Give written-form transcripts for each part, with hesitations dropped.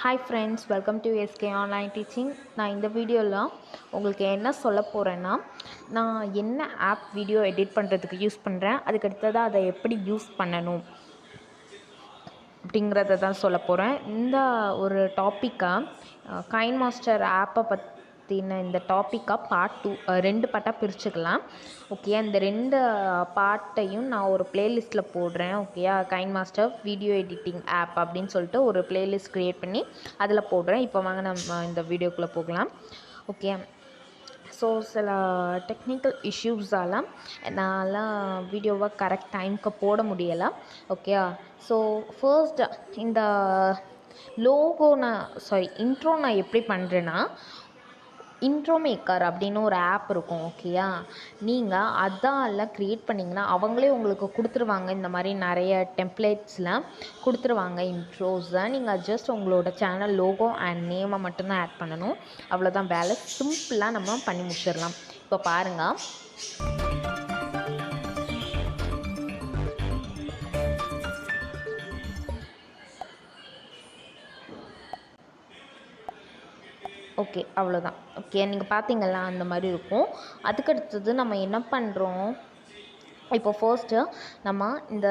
Hi friends, welcome to SK Online Teaching. நான் இந்த வீடியோவில் உங்களுக்கு என்ன சொல்ல போகிறேன்னா, நான் என்ன ஆப் வீடியோ எடிட் பண்ணுறதுக்கு யூஸ் பண்ணுறேன், அதுக்கடுத்ததாக அதை எப்படி யூஸ் பண்ணணும் அப்படிங்கிறத தான் சொல்ல போகிறேன். இந்த ஒரு டாப்பிக்காக கைன்மாஸ்டர் ஆப்பை பற்றின இந்த டாப்பிக்காக பார்ட் 2 2 பார்ட்டாக பிரிச்சுக்கலாம். ஓகே, இந்த 2 பார்ட்டையும் நான் ஒரு ப்ளேலிஸ்ட்டில் போடுறேன். ஓகேயா, கைன்மாஸ்டர் வீடியோ எடிட்டிங் ஆப் அப்படின்னு சொல்லிட்டு ஒரு ப்ளேலிஸ்ட் க்ரியேட் பண்ணி அதில் போடுறேன். இப்போ வாங்க நம்ம இந்த வீடியோக்குள்ளே போகலாம். ஓகே, ஸோ சில டெக்னிக்கல் இஷ்யூஸால் என்னால் வீடியோவை கரெக்ட் டைமுக்கு போட முடியலை. ஓகே, ஸோ ஃபர்ஸ்ட் இந்த லோகோ இன்ட்ரோ நான் எப்படி பண்ணுறேன்னா, இன்ட்ரோ மேக்கர் அப்படின்னு ஒரு ஆப் இருக்கும். ஓகேயா, நீங்கள் அதால் க்ரியேட் பண்ணிங்கன்னா அவங்களே உங்களுக்கு கொடுத்துருவாங்க. இந்த மாதிரி நிறைய டெம்ப்ளேட்ஸில் கொடுத்துருவாங்க இன்ட்ரோஸை. நீங்கள் ஜஸ்ட் உங்களோட சேனல் லோகோ அண்ட் நேமை மட்டும்தான் ஆட் பண்ணணும். அவ்வளோதான் வேலை. சிம்பிளாக நம்ம பண்ணி முடிச்சிடலாம். இப்போ பாருங்கள், ஓகே அவ்வளோதான். ஓகே, நீங்கள் பார்த்தீங்களா அந்த மாதிரி இருக்கும். அதுக்கடுத்தது நம்ம என்ன பண்ணுறோம், இப்போ ஃபர்ஸ்ட்டு நம்ம இந்த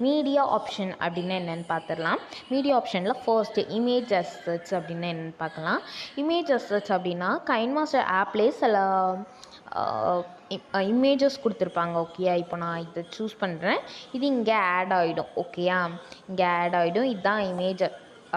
மீடியா ஆப்ஷன் அப்படின்னா என்னென்னு பார்த்துடலாம். மீடியா ஆப்ஷனில் ஃபர்ஸ்ட்டு இமேஜ் அசெட்ஸ் அப்படின்னா என்னென்னு பார்க்கலாம். இமேஜ் அசெட்ஸ் அப்படின்னா கைன்மாஸ்டர் ஆப்லேயே சில இமேஜஸ் கொடுத்துருப்பாங்க. ஓகேயா, இப்போ நான் இதை சூஸ் பண்ணுறேன், இது இங்கே ஆட் ஆகிடும். ஓகேயா, இங்கே ஆட் ஆகிடும். இதுதான் இமேஜ்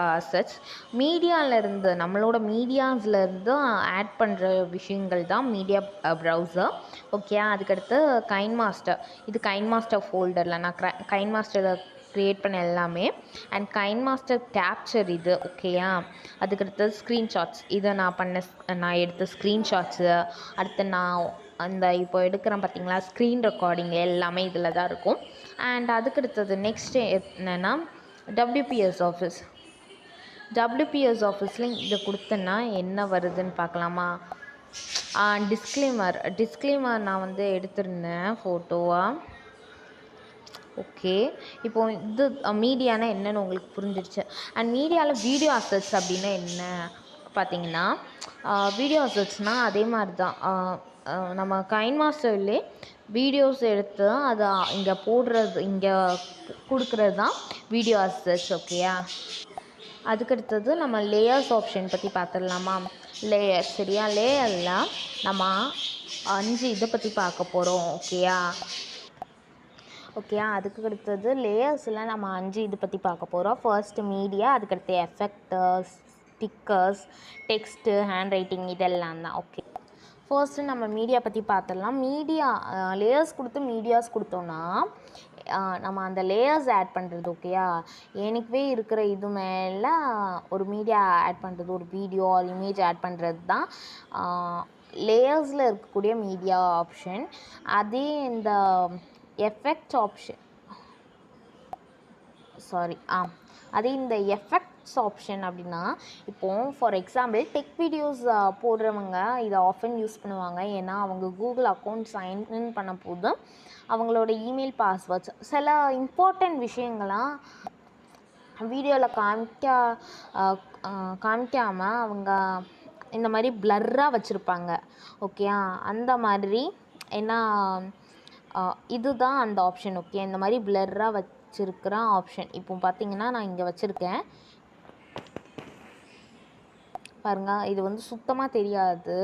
அசெட்ஸ். மீடியாவிலேருந்து நம்மளோட மீடியாஸ்லேருந்து ஆட் பண்ணுற விஷயங்கள் தான் மீடியா ப்ரௌசர். ஓகே, அதுக்கடுத்து கைன்மாஸ்டர். இது கைன்மாஸ்டர் ஃபோல்டரில் நான் கைன்மாஸ்டரில் க்ரியேட் பண்ண எல்லாமே. அண்ட் கைன்மாஸ்டர் கேப்சர் இது. ஓகேயா, அதுக்கடுத்தது ஸ்க்ரீன்ஷாட்ஸ். இதை நான் எடுத்த ஸ்க்ரீன்ஷாட்ஸு. அடுத்து நான் அந்த இப்போ எடுக்கிறேன் பார்த்தீங்களா, ஸ்க்ரீன் ரெக்கார்டிங் எல்லாமே இதில் தான் இருக்கும். அண்ட் அதுக்கடுத்தது நெக்ஸ்ட்டு என்னென்னா WPS ஆஃபீஸில் இதை கொடுத்தேன்னா என்ன வருதுன்னு பார்க்கலாமா. டிஸ்க்ளைமர் நான் வந்து எடுத்திருந்தேன் ஃபோட்டோவாக. ஓகே, இப்போது இது மீடியானா என்னென்னு உங்களுக்கு புரிஞ்சிடுச்சு. அண்ட் மீடியாவில் வீடியோ அசெட்ஸ் அப்படின்னா என்ன பார்த்தீங்கன்னா, வீடியோ அசெட்ஸ்னால் அதே மாதிரி தான். நம்ம கைன்மாஸ்டர்லே வீடியோஸ் எடுத்து அதை இங்கே போடுறது, இங்கே கொடுக்குறது தான் வீடியோ அசெட்ஸ். ஓகேயா, அதுக்கடுத்தது நம்ம லேயர்ஸ் ஆப்ஷன் பற்றி பார்த்துடலாமா. லேயர், சரியா, லேயரில் நம்ம 5 இதை பற்றி பார்க்க போகிறோம். ஓகேயா, அதுக்கு அடுத்தது லேயர்ஸில் நம்ம 5 இது பற்றி பார்க்க போகிறோம். ஃபர்ஸ்ட்டு மீடியா, அதுக்கடுத்து எஃபெக்டர்ஸ், ஸ்டிக்கர்ஸ், டெக்ஸ்ட்டு, ஹேண்ட் ரைட்டிங், இதெல்லாம் தான். ஓகே, ஃபர்ஸ்ட்டு நம்ம மீடியா பற்றி பார்த்துடலாம். மீடியா லேயர்ஸ் கொடுத்து மீடியாஸ் கொடுத்தோன்னா நம்ம அந்த லேயர்ஸ் ஆட் பண்ணுறது. ஓகேயா, எனக்குவே இருக்கிற இது மேலே ஒரு மீடியா ஆட் பண்ணுறது, ஒரு வீடியோ ஒரு இமேஜ் ஆட் பண்ணுறது தான் லேயர்ஸில் இருக்கக்கூடிய மீடியா ஆப்ஷன். அதே இந்த எஃபெக்ட்ஸ் ஆப்ஷன் அதே இந்த எஃபெக்ட்ஸ் ஆப்ஷன் அப்படின்னா, இப்போது ஃபார் எக்ஸாம்பிள் டெக் வீடியோஸ் போடுறவங்க இதை ஆஃபன் யூஸ் பண்ணுவாங்க. ஏன்னா அவங்க கூகுள் அக்கௌண்ட் சைன்இன் பண்ண போது அவங்களோட இமெயில் பாஸ்வேர்ட்ஸ் சில இம்பார்ட்டண்ட் விஷயங்கள்லாம் வீடியோவில் காமிக்காமல் அவங்க இந்த மாதிரி பிளர்ராக வச்சுருப்பாங்க. ஓகேயா, அந்த மாதிரி ஏன்னா இதுதான் அந்த ஆப்ஷன். ஓகே, இந்த மாதிரி பிளர்ராக வச்சுருக்கிற ஆப்ஷன். இப்போ பார்த்தீங்கன்னா நான் இங்கே வச்சுருக்கேன் பாருங்கள், இது வந்து சுத்தமாக தெரியாது.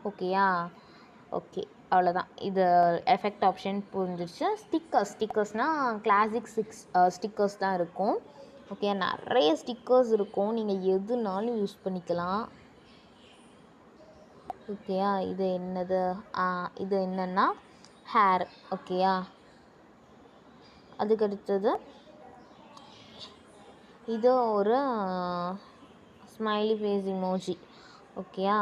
ஓகேயா, ஓகே அவ்வளோதான். இது எஃபெக்ட் ஆப்ஷன் புரிஞ்சிருச்சு. ஸ்டிக்கர்ஸ்னால் கிளாசிக் ஸ்டிக்கர்ஸ் தான் இருக்கும். ஓகே, நிறைய ஸ்டிக்கர்ஸ் இருக்கும், நீங்கள் எதுனாலும் யூஸ் பண்ணிக்கலாம். ஓகேயா, இது என்னென்னா ஹேர். ஓகேயா, அதுக்கடுத்தது இது ஒரு ஸ்மைலி ஃபேஸ் இமோஜி. ஓகேயா,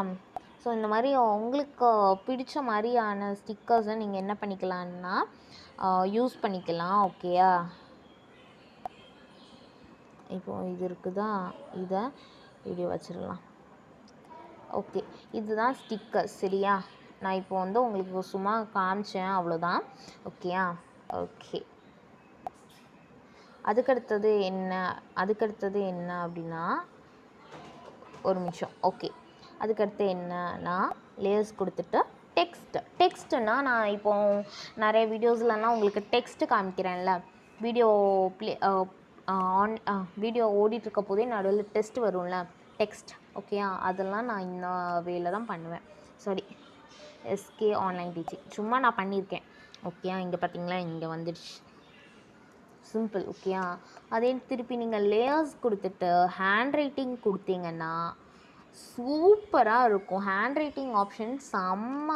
ஸோ இந்த மாதிரி உங்களுக்கு பிடிச்ச மாதிரியான ஸ்டிக்கர்ஸை நீங்கள் என்ன பண்ணிக்கலான்னா யூஸ் பண்ணிக்கலாம். ஓகேயா, இப்போது இது இருக்குதா, இதை வீடியோ வச்சிடலாம். ஓகே, இதுதான் ஸ்டிக்கர். சரியா, நான் இப்போ வந்து உங்களுக்கு சும்மா காமிச்சேன், அவ்வளோதான். ஓகேயா, ஓகே அதுக்கடுத்தது என்ன அப்படின்னா, ஒரு நிமிஷம். ஓகே, அதுக்கடுத்து என்னன்னா லேயர்ஸ் கொடுத்துட்டு டெக்ஸ்ட்டுன்னா நான் இப்போது நிறைய வீடியோஸ்லலாம் உங்களுக்கு டெக்ஸ்ட்டு காமிக்கிறேன்ல, வீடியோ ஓடிட்டுருக்க போதே நடுவில் டெக்ஸ்ட் வரும்ல, டெக்ஸ்ட். ஓகேயா, அதெல்லாம் நான் இந்த வேல தான் பண்ணுவேன். சாரி, எஸ்கே ஆன்லைன் டீச்சிங் சும்மா நான் பண்ணியிருக்கேன். ஓகேயா, இங்கே பார்த்தீங்களா, இங்கே வந்துடுச்சு, சிம்பிள். ஓகேயா, அதே திருப்பி நீங்கள் லேயர்ஸ் கொடுத்துட்டு ஹேண்ட் ரைட்டிங் கொடுத்தீங்கன்னா சூப்பராக இருக்கும். ஹேண்ட் ரைட்டிங் ஆப்ஷன் செம்ம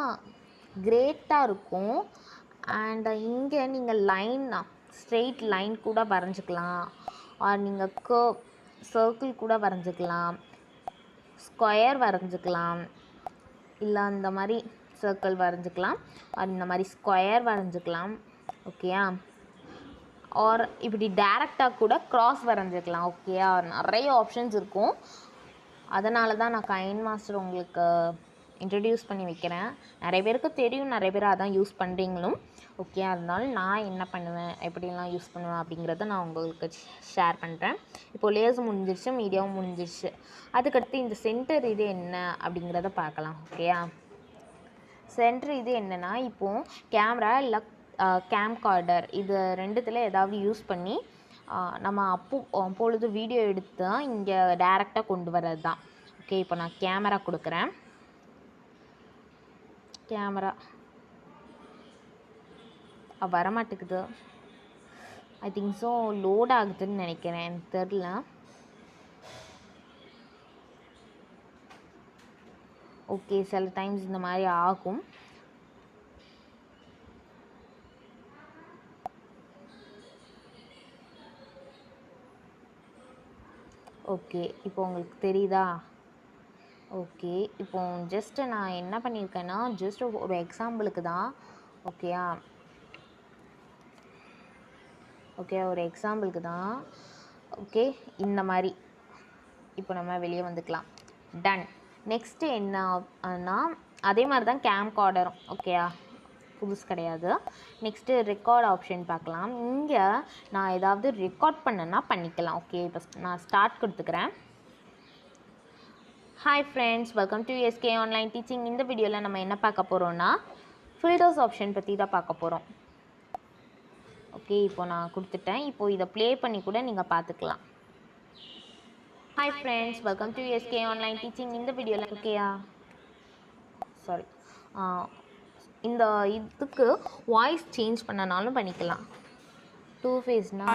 கிரேட்டாக இருக்கும். அண்ட் இங்கே நீங்கள் ஸ்ட்ரெயிட் லைன் கூட வரைஞ்சிக்கலாம், ஆர் நீங்கள் சர்க்கிள் கூட வரைஞ்சிக்கலாம், ஸ்கொயர் வரைஞ்சிக்கலாம், இல்லை அந்த மாதிரி சர்க்கிள் வரைஞ்சிக்கலாம், ஆர் இந்த மாதிரி ஸ்கொயர் வரைஞ்சிக்கலாம். ஓகேயா, ஆர் இப்படி டேரெக்டாக கூட க்ராஸ் வரைஞ்சிக்கலாம். ஓகேயா, நிறைய ஆப்ஷன்ஸ் இருக்கும். அதனால தான் நான் கைன்மாஸ்டர் உங்களுக்கு இன்ட்ரடியூஸ் பண்ணி வைக்கிறேன். நிறைய பேருக்கு தெரியும், நிறைய பேர் அதான் யூஸ் பண்ணுறீங்களும். ஓகே, அதனால நான் என்ன பண்ணுவேன், எப்படிலாம் யூஸ் பண்ணுவேன் அப்படிங்கிறத நான் உங்களுக்கு ஷேர் பண்ணுறேன். இப்போது லேயர்ஸ் முடிஞ்சிருச்சு, மீடியாவும் முடிஞ்சிருச்சு. அதுக்கடுத்து இந்த சென்டர் இது என்ன அப்படிங்கிறத பார்க்கலாம். ஓகேயா, சென்டர் இது என்னென்னா, இப்போது கேமரா இல்லை கேம்கார்டர் இது ரெண்டுத்தில் ஏதாவது யூஸ் பண்ணி நம்ம அப்பொழுது வீடியோ எடுத்து இங்கே டைரெக்டாக கொண்டு வர்றது தான். ஓகே, இப்போ நான் கேமரா கொடுக்குறேன். கேமரா வரமாட்டேக்குது, ஐ திங்க் ஸோ லோட் ஆகுதுன்னு நினைக்கிறேன், எனக்கு தெரில. ஓகே, சில டைம்ஸ் இந்த மாதிரி ஆகும். ஓகே, இப்போ உங்களுக்கு தெரியுதா? ஓகே, இப்போ ஜஸ்ட்டு நான் என்ன பண்ணியிருக்கேன்னா, ஜஸ்ட் ஒரு எக்ஸாம்பிளுக்கு தான். ஓகேயா, ஒரு எக்ஸாம்பிளுக்கு தான். ஓகே, இந்த மாதிரி இப்போ நம்ம வெளியே வந்துக்கலாம். டன். நெக்ஸ்ட்டு என்னன்னா, அதே மாதிரி தான் கேம்கார்டரும். ஓகேயா, புதுசு கிடையாது. நெக்ஸ்ட்டு ரெக்கார்ட் ஆப்ஷன் பார்க்கலாம். இங்கே நான் ஏதாவது ரெக்கார்ட் பண்ணேன்னா பண்ணிக்கலாம். ஓகே, இப்போ நான் ஸ்டார்ட் கொடுத்துக்கிறேன். Hi friends, welcome to SK online teaching. இந்த வீடியோவில் நம்ம என்ன பார்க்க போகிறோன்னா, ஃபில்டர்ஸ் ஆப்ஷன் பற்றி தான் பார்க்க போகிறோம். ஓகே, இப்போ நான் கொடுத்துட்டேன். இப்போது இதை ப்ளே பண்ணி கூட நீங்கள் பார்த்துக்கலாம். Hi friends, welcome to SK online teaching. இந்த வீடியோவில் ஓகேயா, சாரி, இந்த இதுக்கு வாய்ஸ் சேஞ்ச் பண்ணனாலும் பண்ணிக்கலாம். 2 ஃபேஸ்னா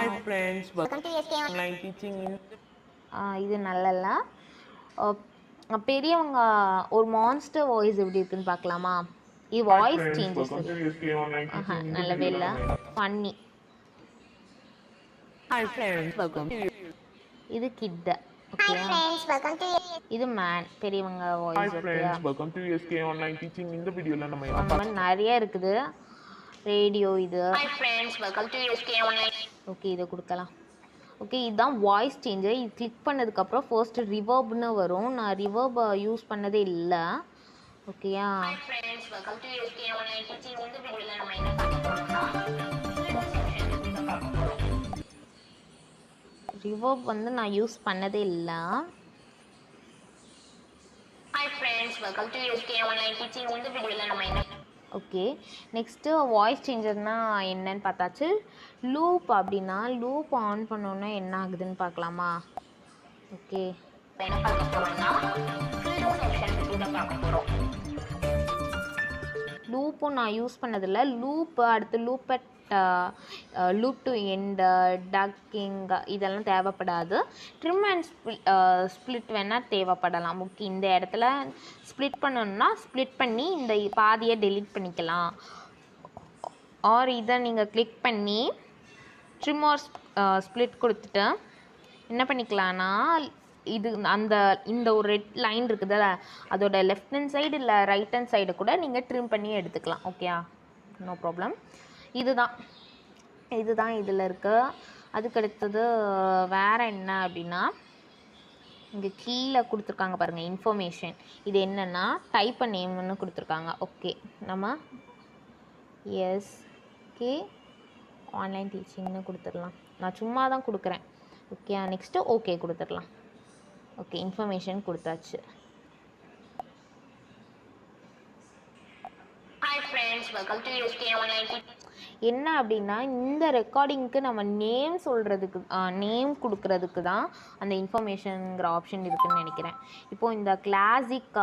இது நல்லல. பெரியவங்க ஒரு மான்ஸ்டர் வாய்ஸ் எப்படி இருக்குன்னு பார்க்கலாமா? இது வாய்ஸ் சேஞ்சஸ் நல்லவே இல்லை, ஃபன்னி. இது கிட். ஓகே, இது மேன், பெரியவங்க வாய்ஸ். இந்த வீடியோல நம்ம நிறைய இருக்குது. ரேடியோ இது. ஓகே, இதை கொடுக்கலாம். ஓகே, இதுதான் வாய்ஸ் சேஞ்சர். இது கிளிக் பண்ணதுக்கப்புறம் ஃபர்ஸ்ட் ரிவர்ப்னு வரும். நான் ரிவர்ப் யூஸ் பண்ணதே இல்லை. ஓகேயா, ரிவர்ப் வந்து நான் யூஸ் பண்ணதே இல்லை. ஓகே, நெக்ஸ்ட்டு வாய்ஸ் சேஞ்சர்னால் என்னன்னு பார்த்தாச்சு. லூப் அப்படின்னா, லூப் ஆன் பண்ணோன்னா என்ன ஆகுதுன்னு பார்க்கலாமா? ஓகே, லூப்பும் நான் யூஸ் பண்ணதில்லை. அடுத்து லூப் டு எண்ட், டக்கிங் இதெல்லாம் தேவைப்படாது. ட்ரிம் அண்ட் ஸ்ப்ளிட் வேணால் தேவைப்படலாம். ஓகே, இந்த இடத்துல ஸ்ப்ளிட் பண்ணணுன்னா ஸ்ப்ளிட் பண்ணி இந்த பாதியை டெலீட் பண்ணிக்கலாம். ஆர் இதை நீங்கள் கிளிக் பண்ணி ட்ரிம் ஆர் ஸ்ப்ளிட் கொடுத்துட்டு என்ன பண்ணிக்கலான்னா, இந்த ஒரு ரெட் லைன் இருக்குதுல்ல, அதோட லெஃப்ட் ஹேண்ட் சைடு இல்லை ரைட் ஹேண்ட் சைடு கூட நீங்கள் ட்ரிம் பண்ணி எடுத்துக்கலாம். ஓகேயா, நோ ப்ராப்ளம். இதுதான் இதில் இருக்குது. அதுக்கடுத்தது வேறு என்ன அப்படின்னா, இங்கே கீழே கொடுத்துருக்காங்க பாருங்கள், இன்ஃபர்மேஷன். இது என்னென்னா டைப் நேம்னு கொடுத்துருக்காங்க. ஓகே, நம்ம எஸ்கே ஆன்லைன் டீச்சிங்னு கொடுத்துடலாம். நான் சும்மா தான் கொடுக்குறேன். ஓகே, நெக்ஸ்ட்டு ஓகே கொடுத்துடலாம். ஓகே, இன்ஃபர்மேஷன் கொடுத்தாச்சு. என்ன அப்படின்னா, இந்த ரெக்கார்டிங்க்கு நம்ம நேம் சொல்கிறதுக்கு நேம் கொடுக்கறதுக்கு தான் அந்த இன்ஃபர்மேஷனுங்கிற ஆப்ஷன் இருக்குதுன்னு நினைக்கிறேன். இப்போது இந்த கிளாசிக்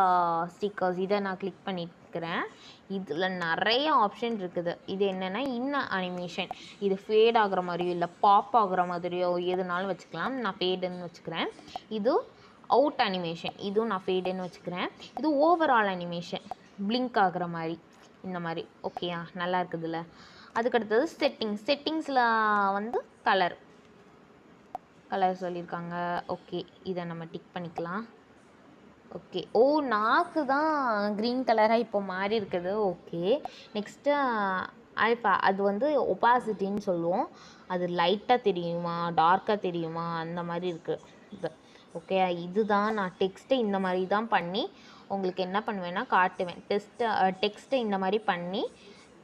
ஸ்டிக்கர்ஸ் இதை நான் கிளிக் பண்ணிக்கிறேன். இதில் நிறைய ஆப்ஷன் இருக்குது. இது என்னென்னா அனிமேஷன், இது ஃபேட் ஆகிற மாதிரியோ இல்லை பாப் ஆகிற மாதிரியோ எதுனாலும் வச்சுக்கலாம். நான் ஃபேடுன்னு வச்சுக்கிறேன். இது அவுட் அனிமேஷன், இதுவும் நான் ஃபேடுன்னு வச்சுக்கிறேன். இது ஓவரால் அனிமேஷன், பிளிங்க் ஆகிற மாதிரி, இந்த மாதிரி. ஓகேயா, நல்லா இருக்குதுல்ல. அதுக்கடுத்தது செட்டிங்ஸில் வந்து கலர் சொல்லியிருக்காங்க. ஓகே, இதை நம்ம டிக் பண்ணிக்கலாம். ஓகே, நாக்கு தான் க்ரீன் கலராக இப்போ மாறி இருக்குது. ஓகே, நெக்ஸ்ட்டு ஆல்ஃபா, அது வந்து ஒப்பாசிட்டின்னு சொல்லுவோம். அது லைட்டாக தெரியுமா டார்க்காக தெரியுமா அந்த மாதிரி இருக்குது இது. ஓகே, இதுதான் நான் டெக்ஸ்ட்டை இந்த மாதிரி தான் பண்ணி உங்களுக்கு என்ன பண்ணுவேன்னா காட்டுவேன். டெக்ஸ்ட்டை இந்த மாதிரி பண்ணி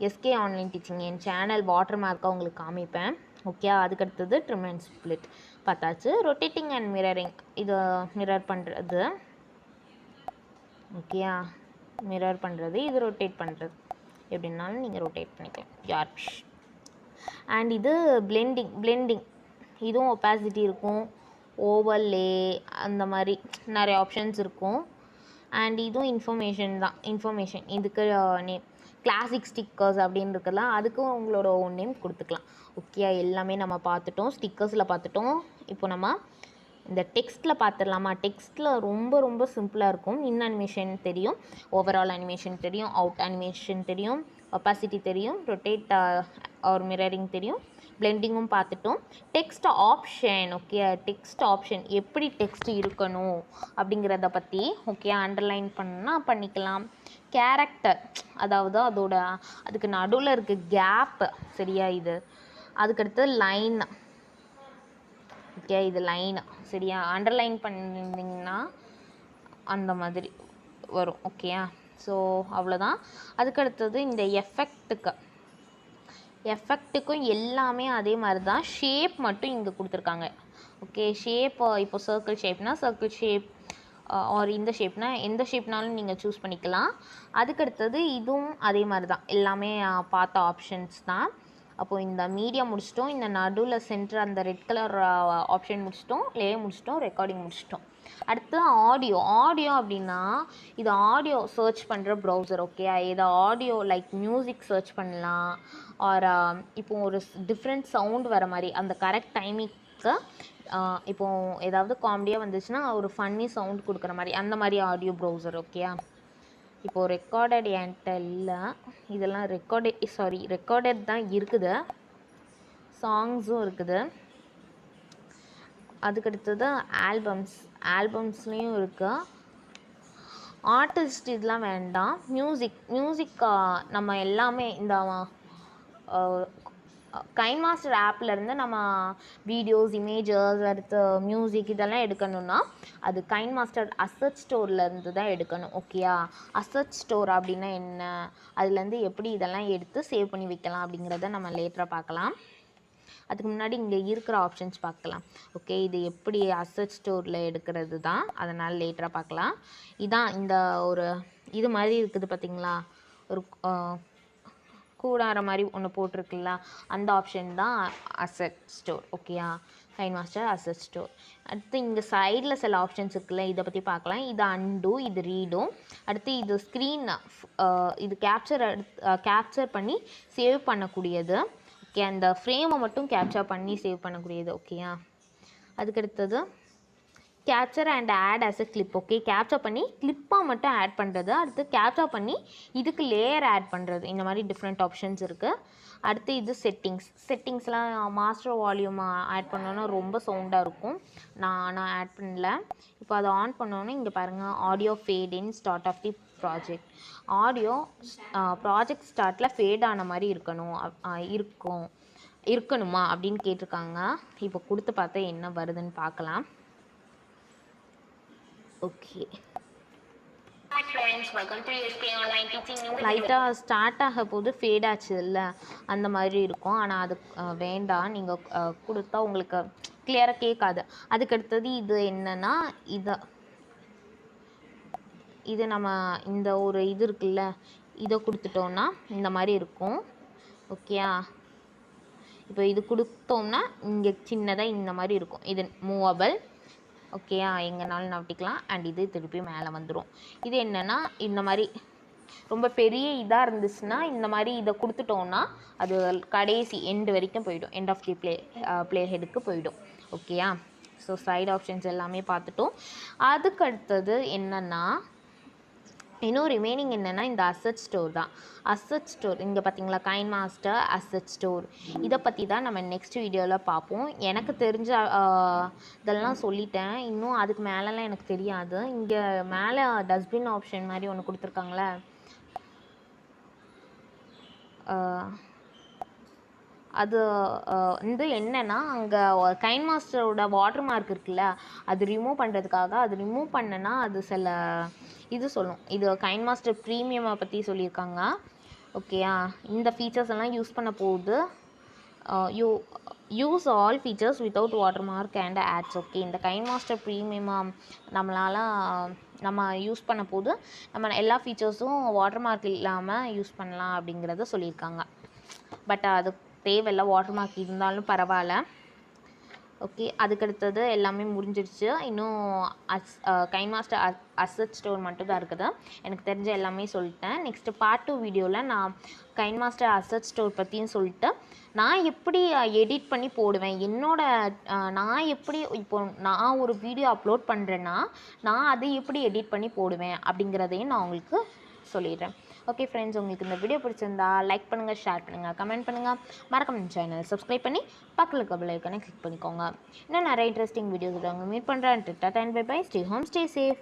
எஸ்கே ஆன்லைன் டீச்சிங் என் சேனல் வாட்டர் மார்க்காக உங்களுக்கு காமிப்பேன். ஓகே, அதுக்கடுத்தது ட்ரிம் அண்ட் ஸ்ப்ளிட் பார்த்தாச்சு. ரொட்டேட்டிங் அண்ட் மிரரிங், இது மிரர் பண்ணுறது. ஓகேயா, மிரர் பண்ணுறது, இது ரொட்டேட் பண்ணுறது. எப்படின்னாலும் நீங்கள் ரொட்டேட் பண்ணிக்கலாம். யார்ஷ். அண்ட் இது பிளெண்டிங், இதுவும் ஒப்பாசிட்டி இருக்கும், ஓவர்லே அந்த மாதிரி நிறைய ஆப்ஷன்ஸ் இருக்கும். அண்ட் இதுவும் இன்ஃபர்மேஷன் இதுக்கு நேம் கிளாசிக் ஸ்டிக்கர்ஸ் அப்படின்னு இருக்கலாம். அதுக்கும் உங்களோட ஓன் நேம் கொடுத்துக்கலாம். ஓகே, எல்லாமே நம்ம பார்த்துட்டோம். ஸ்டிக்கர்ஸில் பார்த்துட்டோம். இப்போ நம்ம இந்த டெக்ஸ்ட்டில் பார்த்துடலாமா? டெக்ஸ்ட்டில் ரொம்ப சிம்பிளாக இருக்கும். அனிமேஷன் தெரியும், ஓவரால் அனிமேஷன் தெரியும், அவுட் அனிமேஷன் தெரியும், ஒப்பாசிட்டி தெரியும், ரொட்டேட் ஆர் மிரரிங் தெரியும், பிளெண்டிங்கும் பார்த்துட்டோம். Text option, okay, text option எப்படி டெக்ஸ்ட் இருக்கணும் அப்படிங்கிறத பற்றி. ஓகே, அண்டர்லைன் பண்ணால் பண்ணிக்கலாம். கேரக்டர், அதாவது அதுக்கு நடுவில் இருக்க கேப்பு, சரியா? இது அதுக்கடுத்து லைன். ஓகே, இது லைன், சரியா? அண்டர்லைன் பண்ணிங்கன்னா அந்த மாதிரி வரும். ஓகேயா, ஸோ அவ்வளோதான். அதுக்கடுத்தது இந்த எஃபெக்ட்டுக்கும் எல்லாமே அதே மாதிரி தான். ஷேப் மட்டும் இங்கே கொடுத்துருக்காங்க. ஓகே, ஷேப் இப்போ சர்க்கிள் ஷேப்னால் சர்க்கிள் ஷேப், ஆர் இந்த ஷேப்னா எந்த ஷேப்னாலும் நீங்கள் சூஸ் பண்ணிக்கலாம். அதுக்கடுத்தது இதுவும் அதே மாதிரி தான், எல்லாமே பார்த்த ஆப்ஷன்ஸ் தான். அப்போது இந்த மீடியா முடிச்சிட்டோம், இந்த நடுவில் சென்டர் அந்த ரெட் கலர் ஆப்ஷன் முடிச்சிட்டோம், லே முடிச்சிட்டோம், ரெக்கார்டிங் முடிச்சிட்டோம். அடுத்து ஆடியோ அப்படின்னா இது ஆடியோ சர்ச் பண்ணுற ப்ரௌசர். ஓகே, இதை ஆடியோ லைக் மியூசிக் சர்ச் பண்ணலாம், ஆர் இப்போ ஒரு டிஃப்ரெண்ட் சவுண்ட் வர மாதிரி அந்த கரெக்ட் டைமிங்க்கு, இப்போது ஏதாவது காமெடியாக வந்துச்சுன்னா ஒரு ஃபன்னி சவுண்ட் கொடுக்குற மாதிரி அந்த மாதிரி ஆடியோ ப்ரௌசர். ஓகேயா, இப்போது ரெக்கார்டட் என்கிட்ட இல்லை, இதெல்லாம் ரெக்கார்டட் தான் இருக்குது, சாங்ஸும் இருக்குது. அதுக்கடுத்தது ஆல்பம்ஸ்லேயும் இருக்குது. ஆர்டிஸ்ட் இதெல்லாம் வேண்டாம். மியூசிக் நம்ம எல்லாமே இந்த கைன்மாஸ்டர் ஆப்லேருந்து நம்ம வீடியோஸ், இமேஜஸ், அடுத்து மியூசிக் இதெல்லாம் எடுக்கணும்னா அது கைன்மாஸ்டர் அசட் ஸ்டோர்லேருந்து தான் எடுக்கணும். ஓகேயா, அசட் ஸ்டோர் அப்படின்னா என்ன, அதுலேருந்து எப்படி இதெல்லாம் எடுத்து சேவ் பண்ணி வைக்கலாம் அப்படிங்கிறத நம்ம லேட்டராக பார்க்கலாம். அதுக்கு முன்னாடி இங்கே இருக்கிற ஆப்ஷன்ஸ் பார்க்கலாம். ஓகே, இது எப்படி அசட் ஸ்டோரில் எடுக்கிறது தான், அதனால் லேட்டராக பார்க்கலாம். இதான் இந்த ஒரு இது மாதிரி இருக்குது பார்த்தீங்களா, ஒரு கூடார மாதிரி ஒன்று போட்டிருக்குல்ல, அந்த ஆப்ஷன் தான் அசட் ஸ்டோர். ஓகேயா, கைன்மாஸ்டர் அசட் ஸ்டோர். அடுத்து இங்கே சைடில் சில ஆப்ஷன்ஸ் இருக்குல்ல, இதை பற்றி பார்க்கலாம். இது அன்டூ, இது ரீடும். அடுத்து இது ஸ்க்ரீன், இது கேப்சர் பண்ணி சேவ் பண்ணக்கூடியது. ஓகே, அந்த ஃப்ரேமை மட்டும் கேப்சர் பண்ணி சேவ் பண்ணக்கூடியது. ஓகேயா, அதுக்கடுத்தது capture and add as a clip. Okay, capture பண்ணி கிளிப்பாக மட்டும் ஆட் பண்ணுறது. அடுத்து கேப்சர் பண்ணி இதுக்கு லேயர் ஆட் பண்ணுறது. இந்த மாதிரி டிஃப்ரெண்ட் ஆப்ஷன்ஸ் இருக்குது. அடுத்து இது செட்டிங்ஸ்லாம் மாஸ்டர் வால்யூம் ஆட் பண்ணோன்னா ரொம்ப சவுண்டாக இருக்கும், நான் ஆட் பண்ணல. இப்போ அதை ஆன் பண்ணோன்னே இங்கே பாருங்கள், audio fade in start of the project. Audio project ஸ்டார்ட்டில் ஃபேட் ஆன மாதிரி இருக்கணுமா அப்படின்னு கேட்டிருக்காங்க. இப்போ கொடுத்து பார்த்தா என்ன வருதுன்னு பார்க்கலாம். ஓகே, லைட்டாக ஸ்டார்ட் ஆக போது ஃபேட் ஆச்சு இல்லை அந்த மாதிரி இருக்கும். ஆனால் அது வேண்டாம், நீங்கள் கொடுத்தா உங்களுக்கு கிளியராக கேட்காது. அதுக்கடுத்தது இது என்னென்னா இது நம்ம இந்த ஒரு இது இருக்குல்ல, இதை கொடுத்துட்டோன்னா இந்த மாதிரி இருக்கும். ஓகேயா, இப்போ இது கொடுத்தோம்னா இங்கே சின்னதாக இந்த மாதிரி இருக்கும். இது மூவபிள். ஓகேயா, எங்கேனாலும் நவட்டிக்கலாம். அண்ட் இது திருப்பி மேலே வந்துடும். இது என்னென்னா இந்த மாதிரி ரொம்ப பெரிய இதாக இருந்துச்சுன்னா இந்த மாதிரி இதை கொடுத்துட்டோன்னா அது கடைசி எண்டு வரைக்கும் போயிடும், எண்ட் ஆஃப் தி பிளே ஹெட்டுக்கு போயிடும். ஓகேயா, ஸோ சைடு ஆப்ஷன்ஸ் எல்லாமே பார்த்துட்டோம். அதுக்கு அடுத்தது என்னென்னா இன்னும் ரிமைனிங் என்னென்னா இந்த அசட் ஸ்டோர் தான். அசட் ஸ்டோர் இங்கே பார்த்தீங்களா, கைன் மாஸ்டர் அசட் ஸ்டோர், இதை பற்றி தான் நம்ம நெக்ஸ்ட் வீடியோவில் பார்ப்போம். எனக்கு தெரிஞ்ச இதெல்லாம் சொல்லிட்டேன். இன்னும் அதுக்கு மேலெலாம் எனக்கு தெரியாது. இங்கே மேலே டஸ்ட்பின் ஆப்ஷன் மாதிரி ஒன்று கொடுத்துருக்காங்களே, அது வந்து என்னென்னா அங்கே கைன் மாஸ்டரோட வாட்டர் மார்க் இருக்குல்ல, அது ரிமூவ் பண்ணுறதுக்காக, அது ரிமூவ் பண்ணனா அது சில இது சொல்லும். இது கைன் மாஸ்டர் ப்ரீமியமை பற்றி சொல்லியிருக்காங்க. ஓகேயா, இந்த ஃபீச்சர்ஸ் எல்லாம் யூஸ் பண்ண போகுது. Use all features without watermark and ads. Okay, இந்த கைன் மாஸ்டர் ப்ரீமியமாக நம்ம யூஸ் பண்ண போது நம்ம எல்லா ஃபீச்சர்ஸும் வாட்டர் மார்க் இல்லாமல் யூஸ் பண்ணலாம் அப்படிங்கிறத சொல்லியிருக்காங்க. பட் அது தேவையில்லை, வாட்டர் மார்க் இருந்தாலும் பரவாயில்ல. ஓகே, அதுக்கடுத்தது எல்லாமே முடிஞ்சிடுச்சு. இன்னும் கைன் மாஸ்டர் அசட் ஸ்டோர் மட்டும் தான் இருக்குது. எனக்கு தெரிஞ்ச எல்லாமே சொல்லிட்டேன். நெக்ஸ்ட்டு பார்ட் 2 வீடியோவில் நான் கைன் மாஸ்டர் அசட் ஸ்டோர் பற்றியும் சொல்லிட்டு நான் எப்படி எடிட் பண்ணி போடுவேன், நான் எப்படி இப்போ நான் ஒரு வீடியோ அப்லோட் பண்ணுறேன்னா நான் அதை எப்படி எடிட் பண்ணி போடுவேன் அப்படிங்கிறதையும் நான் உங்களுக்கு சொல்லிடுறேன். ஓகே ஃப்ரெண்ட்ஸ், உங்களுக்கு இந்த வீடியோ பிடிச்சிருந்தா லைக் பண்ணுங்கள், ஷேர் பண்ணுங்கள், கமெண்ட் பண்ணுங்கள், மறக்காம சேனல் சப்ஸ்கிரைப் பண்ணி பக்கத்தில் இருக்க பெல் ஐகானை கிளிக் பண்ணிக்கோங்க. இன்னும் நிறைய இன்ட்ரெஸ்டிங் வீடியோஸ் மீட் பண்ணுறேன். Tata and bye bye. Stay home, stay safe.